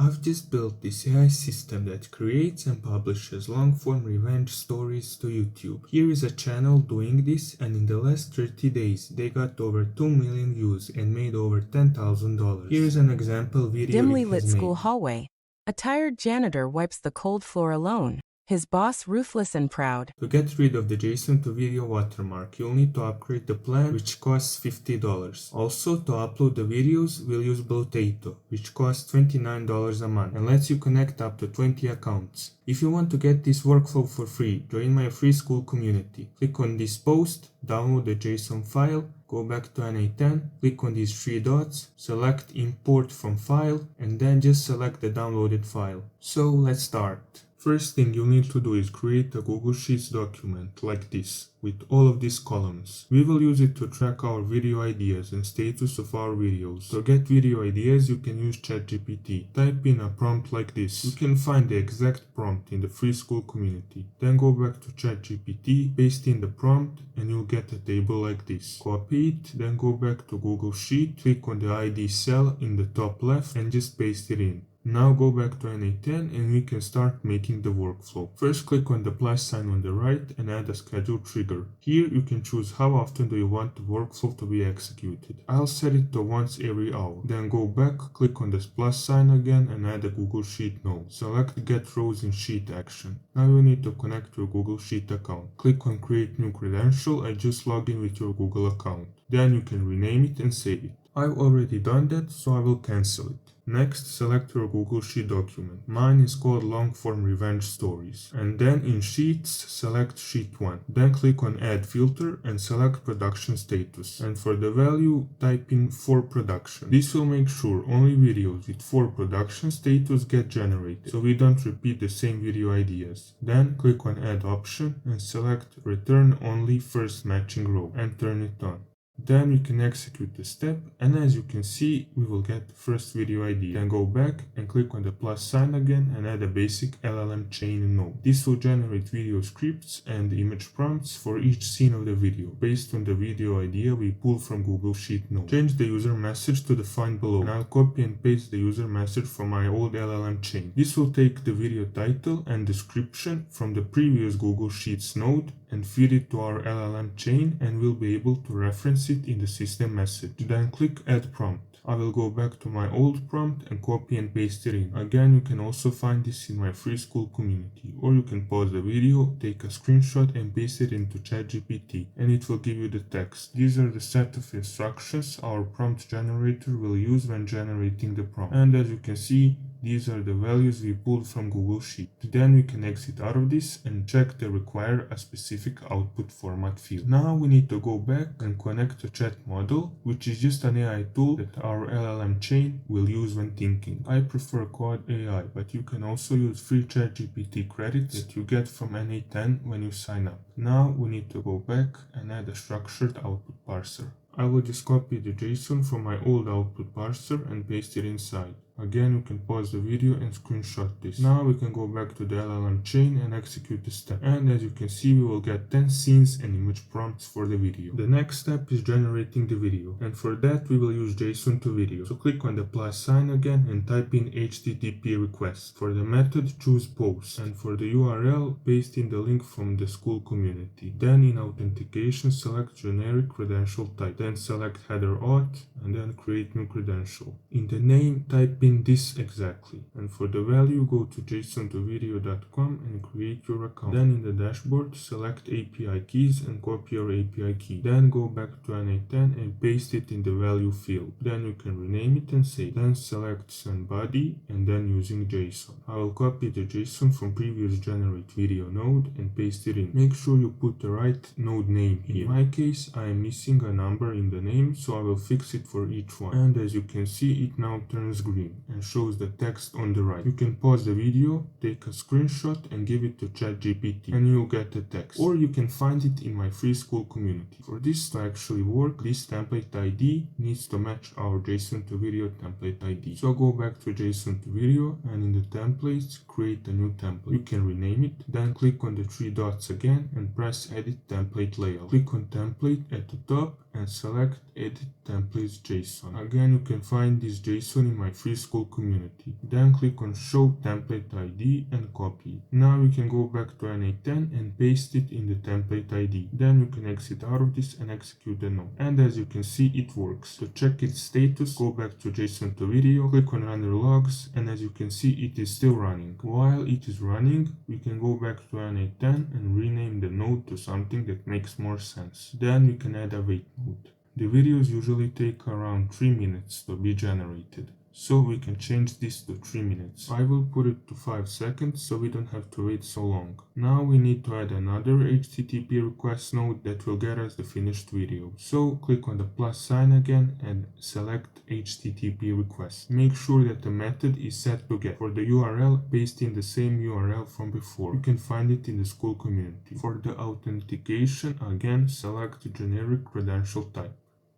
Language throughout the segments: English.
I've just built this AI system that creates and publishes long-form revenge stories to YouTube. Here is a channel doing this, and in the last 30 days they got over 2 million views and made over $10,000. Here is an example video Dimly it lit has school made. hallway. A tired janitor wipes the cold floor alone. His boss ruthless and proud. To get rid of the JSON to video watermark, you'll need to upgrade the plan, which costs $50. Also, to upload the videos, we'll use Potato, which costs $29 a month and lets you connect up to 20 accounts. If you want to get this workflow for free, join my free school community. Click on this post, download the JSON file, go back to n8n, click on these three dots, select import from file, and then just select the downloaded file. So let's start. First thing you need to do is create a Google Sheets document like this, with all of these columns. We will use it to track our video ideas and status of our videos. To get video ideas, you can use ChatGPT. Type in a prompt like this. You can find the exact prompt in the free school community. Then go back to ChatGPT, paste in the prompt, and you'll get a table like this. Copy it, then go back to Google Sheet, click on the ID cell in the top left, and just paste it in. Now go back to n8n and we can start making the workflow. First click on the plus sign on the right and add a schedule trigger. Here you can choose how often do you want the workflow to be executed. I'll set it to once every hour. Then go back, click on this plus sign again and add a Google Sheet node. Select get rows in sheet action. Now you need to connect your Google Sheet account. Click on create new credential and just log in with your Google account. Then you can rename it and save it. I've already done that, so I will cancel it. Next, select your Google Sheet document. Mine is called Longform Revenge Stories. And then in Sheets, select Sheet 1. Then click on Add Filter and select Production Status. And for the value, type in for production. This will make sure only videos with for production status get generated, so we don't repeat the same video ideas. Then click on Add Option and select Return Only First Matching Row and turn it on. Then we can execute the step, and as you can see, we will get the first video ID. Then go back and click on the plus sign again and add a basic LLM chain node. This will generate video scripts and image prompts for each scene of the video, based on the video idea we pulled from Google Sheet node. Change the user message to the find below, and I'll copy and paste the user message from my old LLM chain. This will take the video title and description from the previous Google Sheets node and feed it to our LLM chain, and we'll be able to reference it in the system message. Then click add prompt. I will go back to my old prompt and copy and paste it in. Again, you can also find this in my free school community, or you can pause the video, take a screenshot and paste it into ChatGPT, and it will give you the text. These are the set of instructions our prompt generator will use when generating the prompt. And as you can see, these are the values we pulled from Google Sheet. Then we can exit out of this and check the require a specific output format field. Now we need to go back and connect to chat model, which is just an AI tool that our LLM chain will use when thinking. I prefer Quad AI, but you can also use free ChatGPT credits that you get from n8n when you sign up. Now we need to go back and add a structured output parser. I will just copy the JSON from my old output parser and paste it inside. Again, you can pause the video and screenshot this. Now we can go back to the LLM chain and execute the step. And as you can see, we will get 10 scenes and image prompts for the video. The next step is generating the video. And for that, we will use JSON to video. So click on the plus sign again and type in HTTP request. For the method, choose post. And for the URL, paste in the link from the school community. Then in authentication, select generic credential type. Then select header auth and then create new credential. In the name, type in this exactly, and for the value go to json2video.com and create your account. Then in the dashboard select API keys and copy your API key. Then go back to n8n and paste it in the value field. Then you can rename it and save. Then select send body and then using JSON. I will copy the JSON from previous generate video node and paste it in. Make sure you put the right node name here. In my case, I am missing a number in the name, so I will fix it for each one. And as you can see, it now turns green and shows the text on the right. You can pause the video, take a screenshot and give it to ChatGPT and you'll get the text. Or you can find it in my free school community. For this to actually work, this template ID needs to match our JSON to video template ID. So go back to JSON to video and in the templates, create a new template. You can rename it, then click on the three dots again and press edit template layout. Click on template at the top and select Edit Templates JSON. Again, you can find this JSON in my free school community. Then click on Show Template ID and copy it. Now we can go back to n8n and paste it in the template ID. Then you can exit out of this and execute the node. And as you can see, it works. To check its status, go back to JSON to video, click on Render Logs, and as you can see, it is still running. While it is running, we can go back to n8n and rename the node to something that makes more sense. Then we can add a wait node. The videos usually take around 3 minutes to be generated, so we can change this to 3 minutes. I will put it to 5 seconds so we don't have to wait so long. Now we need to add another HTTP request node that will get us the finished video. So click on the plus sign again and select HTTP request. Make sure that the method is set to get. For the URL, paste in the same URL from before. You can find it in the school community. For the authentication, again select generic credential type,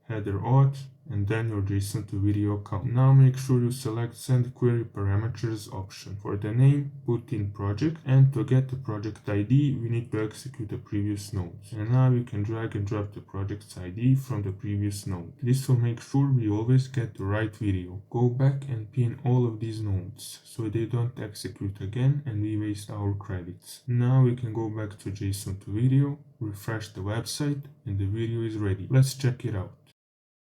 header auth, and then your JSON to video account. Now make sure you select Send Query Parameters option. For the name, put in project, and to get the project ID, we need to execute the previous nodes. And now you can drag and drop the project's ID from the previous node. This will make sure we always get the right video. Go back and pin all of these nodes so they don't execute again and we waste our credits. Now we can go back to JSON to video, refresh the website, and the video is ready. Let's check it out.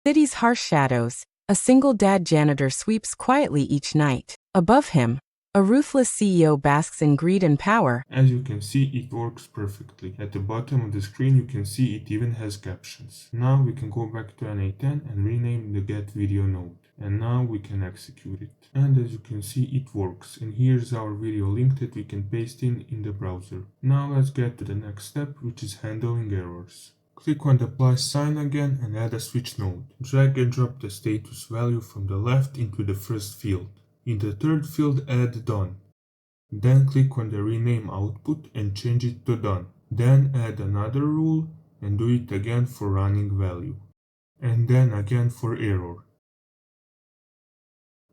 City's harsh shadows. A single dad janitor sweeps quietly each night. Above him, a ruthless CEO basks in greed and power. As you can see, it works perfectly. At the bottom of the screen, you can see it even has captions. Now we can go back to n8n and rename the get video node. And now we can execute it. And as you can see, it works. And here's our video link that we can paste in the browser. Now let's get to the next step, which is handling errors. Click on the plus sign again and add a switch node. Drag and drop the status value from the left into the first field. In the third field, add done. Then click on the rename output and change it to done. Then add another rule and do it again for running value. And then again for error.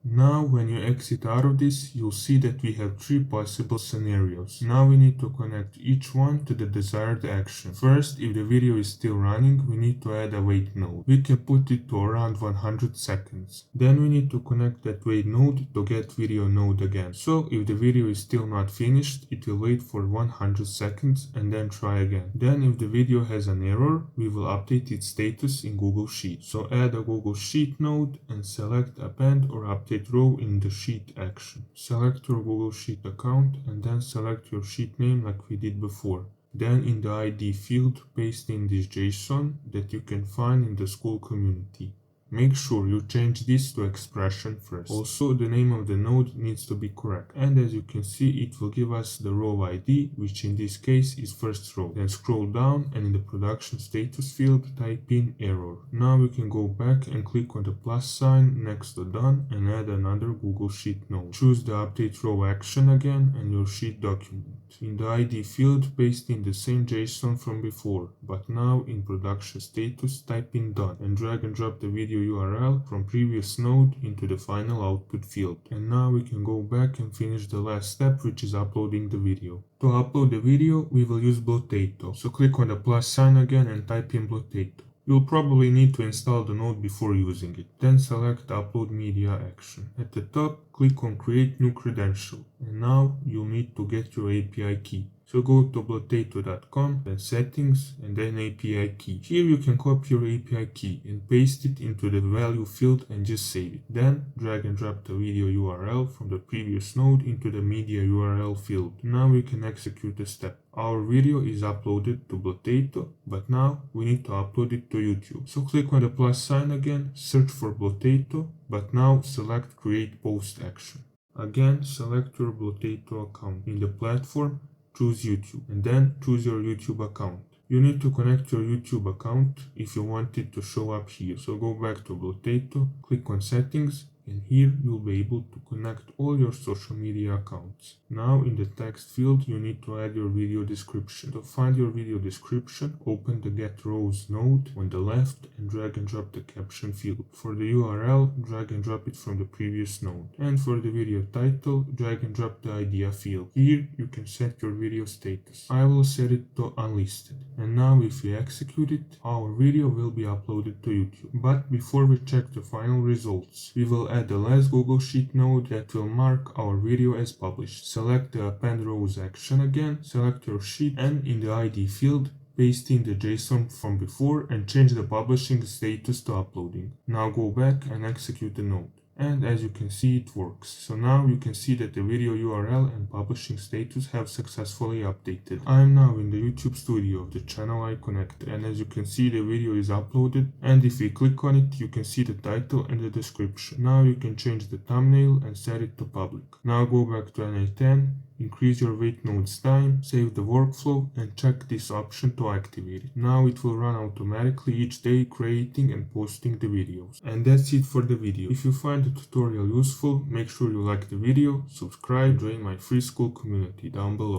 Now when you exit out of this, you'll see that we have 3 possible scenarios. Now we need to connect each one to the desired action. First, if the video is still running, we need to add a wait node. We can put it to around 100 seconds. Then we need to connect that wait node to get video node again. So if the video is still not finished, it will wait for 100 seconds and then try again. Then if the video has an error, we will update its status in Google Sheets. So add a Google Sheet node and select append or update row in the sheet action. Select your Google Sheet account and then select your sheet name like we did before. Then in the ID field, paste in this JSON that you can find in the school community. Make sure you change this to expression first. Also, the name of the node needs to be correct. And as you can see, it will give us the row ID, which in this case is first row. Then scroll down and in the production status field, type in error. Now we can go back and click on the plus sign next to done and add another Google Sheet node. Choose the update row action again and your sheet document. In the ID field, paste in the same JSON from before, but now in production status, type in done and drag and drop the video URL from previous node into the final output field. And now we can go back and finish the last step, which is uploading the video. To upload the video, we will use Potato. So click on the plus sign again and type in Potato. You'll probably need to install the node before using it. Then select Upload Media action. At the top, click on Create New Credential. And now you'll need to get your API key. So go to potato.com, then Settings, and then API key. Here you can copy your API key and paste it into the value field and just save it. Then drag and drop the video URL from the previous node into the media URL field. Now we can execute the step. Our video is uploaded to Potato, but now we need to upload it to YouTube. So click on the plus sign again, search for Potato, but now select Create Post action. Again, select your Potato account. In the platform, choose YouTube and then choose your YouTube account. You need to connect your YouTube account if you want it to show up here. So go back to Potato, click on Settings, and here you'll be able to connect all your social media accounts. Now in the text field you need to add your video description. To find your video description, open the Get Rows node on the left and drag and drop the caption field. For the URL, drag and drop it from the previous node. And for the video title, drag and drop the idea field. Here you can set your video status. I will set it to unlisted. And now if we execute it, our video will be uploaded to YouTube. But before we check the final results, we will add the last Google Sheet node that will mark our video as published. Select the append rows action again, select your sheet, and in the ID field, paste in the JSON from before and change the publishing status to uploading. Now go back and execute the node. And as you can see, it works. So now you can see that the video URL and publishing status have successfully updated. I am now in the YouTube studio of the channel I connected, and as you can see, the video is uploaded, and if we click on it, you can see the title and the description. Now you can change the thumbnail and set it to public. Now go back to n8n, increase your wait node's time, save the workflow, and check this option to activate it. Now it will run automatically each day, creating and posting the videos. And that's it for the video. If you find the tutorial useful, make sure you like the video, subscribe, join my free school community down below.